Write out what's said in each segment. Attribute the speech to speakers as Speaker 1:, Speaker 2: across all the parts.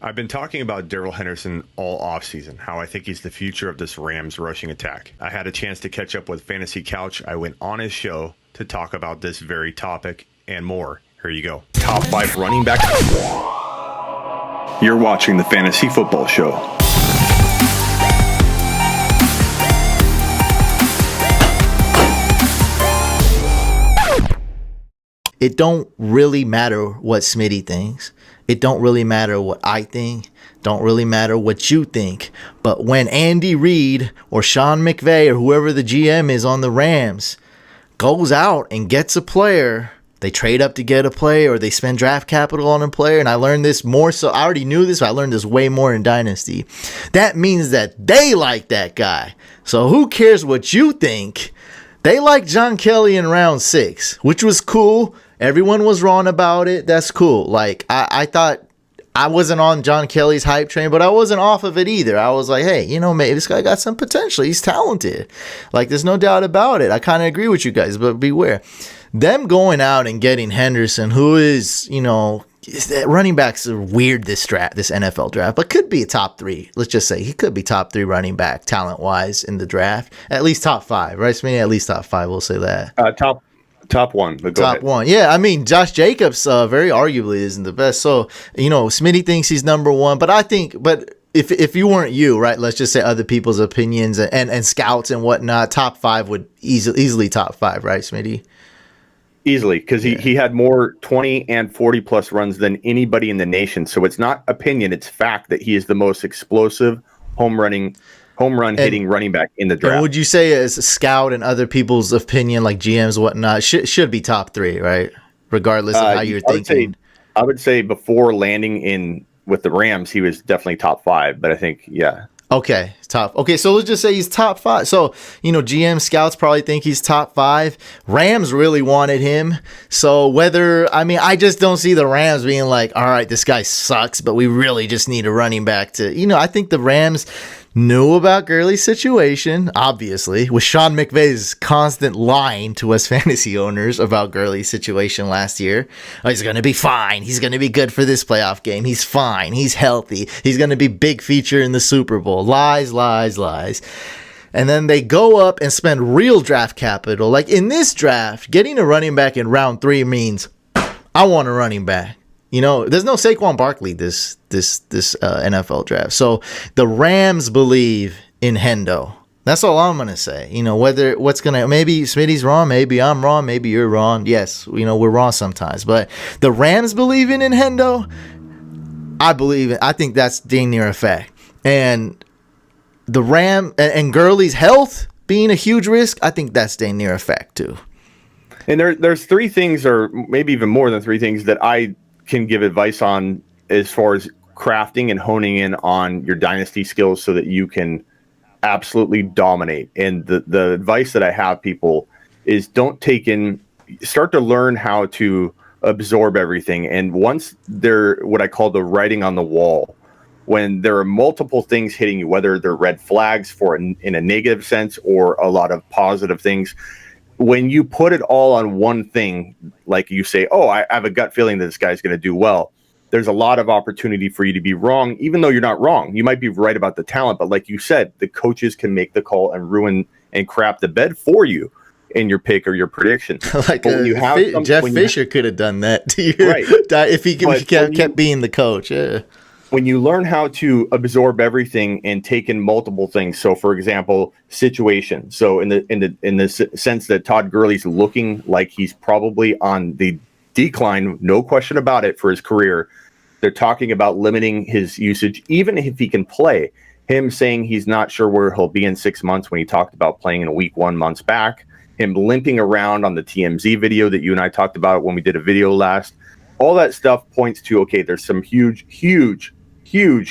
Speaker 1: I've been talking about Darrell Henderson all offseason, how I think he's the future of this Rams rushing attack. I had a chance to catch up with Fantasy Couch. I went on his show to talk about this very topic and more. Here you go. Top 5 running back. You're watching the Fantasy Football Show.
Speaker 2: It don't really matter what Smitty thinks. It don't really matter what I think. Don't really matter what you think. But when Andy Reid or Sean McVay or whoever the GM is on the Rams goes out and gets a player, they trade up to get a player or they spend draft capital on a player. And I learned this more so. I already knew this, but I learned this way more in Dynasty. That means that they like that guy. So who cares what you think? They liked John Kelly in round 6, which was cool. Everyone was wrong about it. That's cool. Like, I thought I wasn't on John Kelly's hype train, but I wasn't off of it either. I was like, hey, maybe this guy got some potential. He's talented. Like, there's no doubt about it. I kind of agree with you guys, but beware. Them going out and getting Henderson, who is, running backs are weird this NFL draft, but could be a top 3. Let's just say he could be top 3 running back talent-wise in the draft. At least top 5, right, Smitty? At least top 5, we'll say that.
Speaker 1: Top 1. But go
Speaker 2: top
Speaker 1: ahead.
Speaker 2: 1. Yeah, I mean, Josh Jacobs very arguably isn't the best. So, Smitty thinks he's number 1. But I think, if you weren't you, right, let's just say other people's opinions and scouts and whatnot, top 5 would easily top 5, right, Smitty?
Speaker 1: Easily, because he had more 20 and 40-plus runs than anybody in the nation. So it's not opinion, it's fact that he is the most explosive home run hitting running back in the draft.
Speaker 2: And would you say as a scout and other people's opinion, like GMs and whatnot, should be top 3, right? Regardless of how you're thinking.
Speaker 1: I would say before landing in with the Rams, he was definitely top 5. But I think, yeah.
Speaker 2: Okay, top. Okay, so let's just say he's top 5. So, GM scouts probably think he's top 5. Rams really wanted him. So I just don't see the Rams being like, all right, this guy sucks, but we really just need a running back to, I think the Rams knew about Gurley's situation, obviously, with Sean McVay's constant lying to us fantasy owners about Gurley's situation last year. Oh, he's going to be fine. He's going to be good for this playoff game. He's fine. He's healthy. He's going to be big feature in the Super Bowl. Lies, lies, lies. And then they go up and spend real draft capital. Like in this draft, getting a running back in round 3 means I want a running back. There's no Saquon Barkley this NFL draft. So the Rams believe in Hendo. That's all I'm gonna say. Maybe Smitty's wrong, maybe I'm wrong, maybe you're wrong. Yes, we're wrong sometimes. But the Rams believing in Hendo, I believe it. I think that's dang near a fact. And the and Gurley's health being a huge risk, I think that's dang near a fact too.
Speaker 1: And there's 3 things, or maybe even more than 3 things, that I can give advice on as far as crafting and honing in on your dynasty skills so that you can absolutely dominate. And the advice that I have people is start to learn how to absorb everything. And once they're what I call the writing on the wall, when there are multiple things hitting you, whether they're red flags in a negative sense or a lot of positive things, when you put it all on one thing, like you say, I have a gut feeling that this guy's going to do well, there's a lot of opportunity for you to be wrong, even though you're not wrong. You might be right about the talent, but like you said, the coaches can make the call and ruin and crap the bed for you in your pick or your prediction.
Speaker 2: Like Jeff Fisher could have done that to you,
Speaker 1: right?
Speaker 2: If he kept being the coach. Yeah.
Speaker 1: When you learn how to absorb everything and take in multiple things. So, for example, situation. So, in the sense that Todd Gurley's looking like he's probably on the decline, no question about it, for his career. They're talking about limiting his usage, even if he can play. Him saying he's not sure where he'll be in 6 months when he talked about playing in week 1 months back. Him limping around on the TMZ video that you and I talked about when we did a video last. All that stuff points to, okay, there's some huge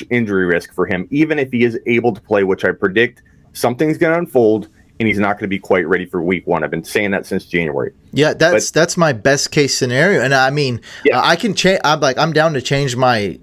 Speaker 1: injury risk for him, even if he is able to play, which I predict something's going to unfold and he's not going to be quite ready for week 1. I've been saying that since January.
Speaker 2: Yeah, that's my best case scenario. And I mean, I can change. I'm down to change my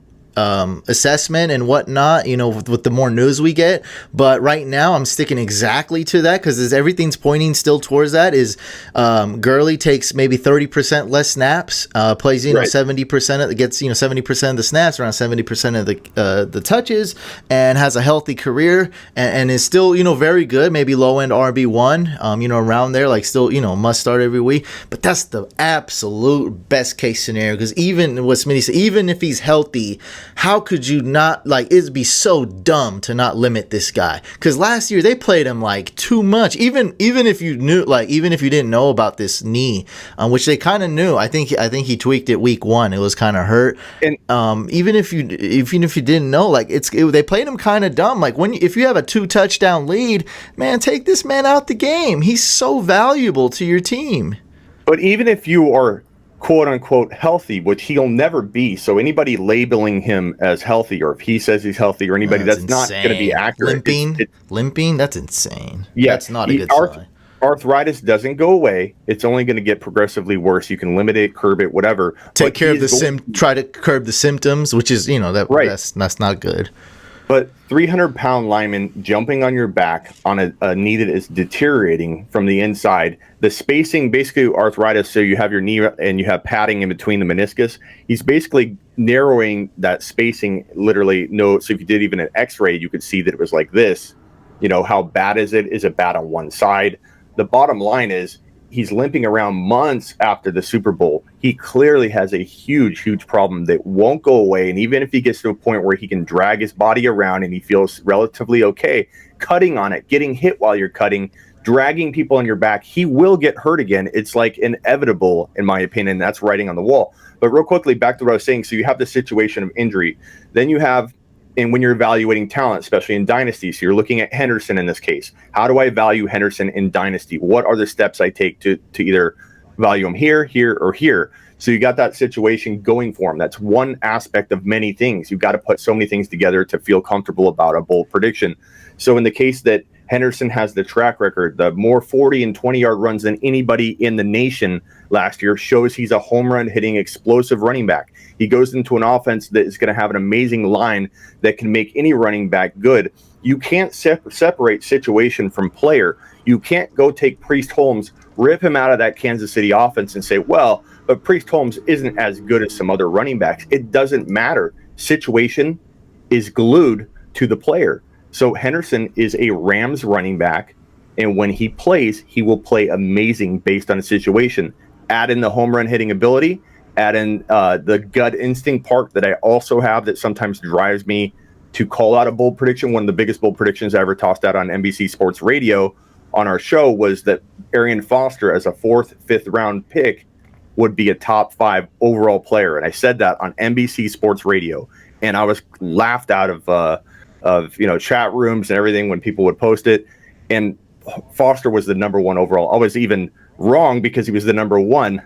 Speaker 2: assessment and whatnot, with the more news we get. But right now I'm sticking exactly to that, because everything's pointing still towards that. Is Gurley takes maybe 30% less snaps, plays 70% of, gets 70% of the snaps, around 70% of the touches, and has a healthy career, and is still very good, maybe low end RB1, around there, like still must start every week. But that's the absolute best case scenario, because even what Smitty said, even if he's healthy, how could you not, it'd be so dumb to not limit this guy? Because last year they played him too much. Even if you knew, even if you didn't know about this knee, which they kind of knew. I think he tweaked it week 1. It was kind of hurt. And even if you didn't know, they played him kind of dumb. If you have a 2 touchdown lead, man, take this man out the game. He's so valuable to your team.
Speaker 1: But even if you are quote unquote healthy, which he'll never be, so anybody labeling him as healthy, or if he says he's healthy, or anybody, that's not going to be accurate.
Speaker 2: Limping, that's insane.
Speaker 1: Yeah,
Speaker 2: that's not a good sign.
Speaker 1: Arthritis doesn't go away. It's only going to get progressively worse. You can limit it, curb it, whatever.
Speaker 2: Try to curb the symptoms, which is that's not good.
Speaker 1: But 300-pound lineman jumping on your back on a knee that is deteriorating from the inside, the spacing, basically arthritis, so you have your knee and you have padding in between the meniscus. He's basically narrowing that spacing literally. So if you did even an x-ray, you could see that it was like this. How bad is it? Is it bad on one side? The bottom line is, he's limping around months after the Super Bowl. He clearly has a huge, huge problem that won't go away. And even if he gets to a point where he can drag his body around and he feels relatively okay, cutting on it, getting hit while you're cutting, dragging people on your back, he will get hurt again. It's inevitable, in my opinion. That's writing on the wall. But real quickly, back to what I was saying. So you have the situation of injury. Then you have, and when you're evaluating talent, especially in Dynasty, so you're looking at Henderson in this case. How do I value Henderson in Dynasty? What are the steps I take to either value him here, or here? So you got that situation going for him. That's one aspect of many things. You've got to put so many things together to feel comfortable about a bold prediction. So in the case that Henderson has the track record, the more 40 and 20-yard runs than anybody in the nation last year, shows he's a home run hitting explosive running back. He goes into an offense that is going to have an amazing line that can make any running back good. You can't separate situation from player. You can't go take Priest Holmes, rip him out of that Kansas City offense and say, well, but Priest Holmes isn't as good as some other running backs. It doesn't matter. Situation is glued to the player. So Henderson is a Rams running back, and when he plays, he will play amazing based on the situation. Add in the home run hitting ability, add in the gut instinct part that I also have that sometimes drives me to call out a bold prediction. One of the biggest bold predictions I ever tossed out on NBC Sports Radio on our show was that Arian Foster, as a 4th, 5th round pick, would be a top 5 overall player. And I said that on NBC Sports Radio, and I was laughed out of chat rooms and everything when people would post it. And Foster was the number 1 overall. I was even wrong because he was the number 1.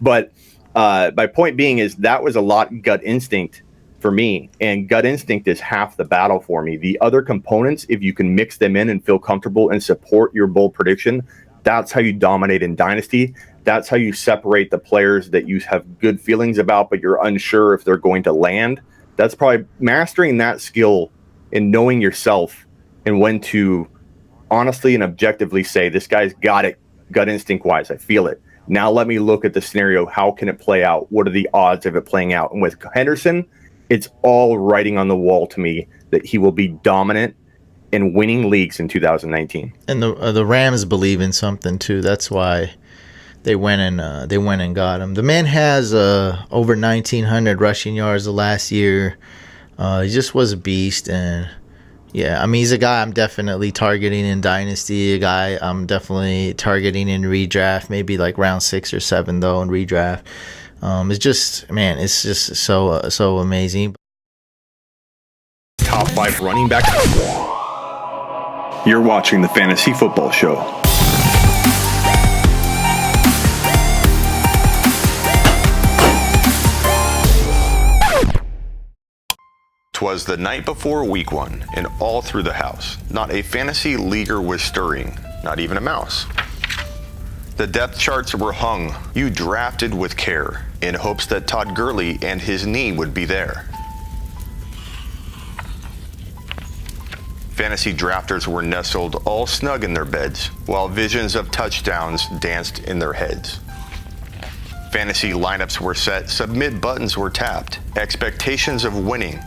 Speaker 1: But my point being is that was a lot gut instinct for me, and gut instinct is half the battle for me. The other components, if you can mix them in and feel comfortable and support your bold prediction, that's how you dominate in Dynasty. That's how you separate the players that you have good feelings about, but you're unsure if they're going to land. That's probably mastering that skill and knowing yourself and when to honestly and objectively say, this guy's got it gut instinct wise. I feel it. Now let me look at the scenario. How can it play out? What are the odds of it playing out? And with Henderson, it's all writing on the wall to me that he will be dominant in winning leagues in 2019.
Speaker 2: And the Rams believe in something too. That's why they went and got him. The man has over 1,900 rushing yards the last year. He just was a beast, and yeah, I mean, he's a guy I'm definitely targeting in Dynasty. A guy I'm definitely targeting in redraft, maybe round 6 or 7 though in redraft. It's just so amazing.
Speaker 1: Top 5 running back. You're watching the Fantasy Football Show. 'Twas the night before week 1, and all through the house, not a fantasy leaguer was stirring, not even a mouse. The depth charts were hung. You drafted with care, in hopes that Todd Gurley and his knee would be there. Fantasy drafters were nestled all snug in their beds, while visions of touchdowns danced in their heads. Fantasy lineups were set, submit buttons were tapped, expectations of winning,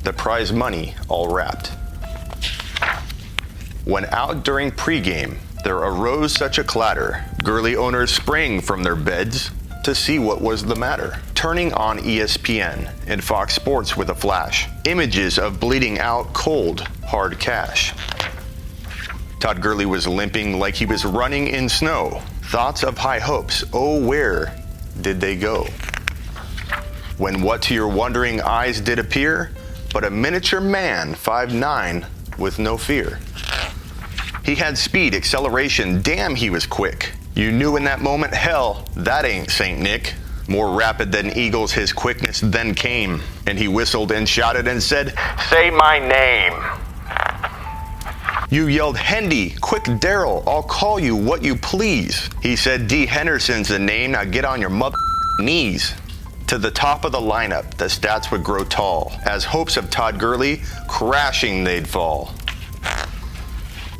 Speaker 1: the prize money all wrapped. When out during pregame, there arose such a clatter, Gurley owners sprang from their beds to see what was the matter. Turning on ESPN and Fox Sports with a flash, images of bleeding out cold, hard cash. Todd Gurley was limping like he was running in snow. Thoughts of high hopes, oh where did they go? When what to your wondering eyes did appear, but a miniature man, 5'9", with no fear. He had speed, acceleration, damn he was quick. You knew in that moment, hell, that ain't Saint Nick. More rapid than eagles his quickness then came, and he whistled and shouted and said, say my name. You yelled, Hendy, quick Darrell, I'll call you what you please. He said, D. Henderson's the name, now get on your mother knees. To the top of the lineup, the stats would grow tall, as hopes of Todd Gurley, crashing they'd fall.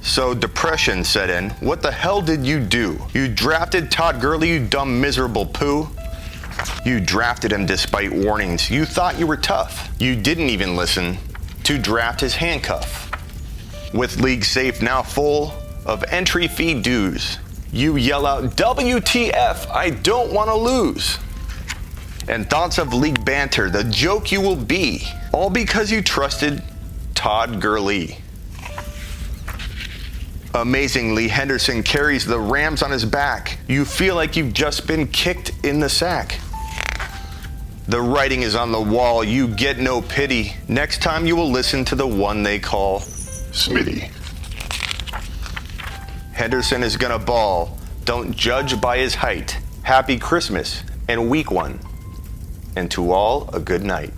Speaker 1: So depression set in. What the hell did you do? You drafted Todd Gurley, you dumb miserable poo. You drafted him despite warnings. You thought you were tough. You didn't even listen to draft his handcuff. With league safe now full of entry fee dues, you yell out, WTF, I don't want to lose. And thoughts of league banter, the joke you will be, all because you trusted Todd Gurley. Amazingly, Henderson carries the Rams on his back. You feel like you've just been kicked in the sack. The writing is on the wall. You get no pity. Next time you will listen to the one they call Smitty. Henderson is gonna ball. Don't judge by his height. Happy Christmas and week one. And to all, a good night.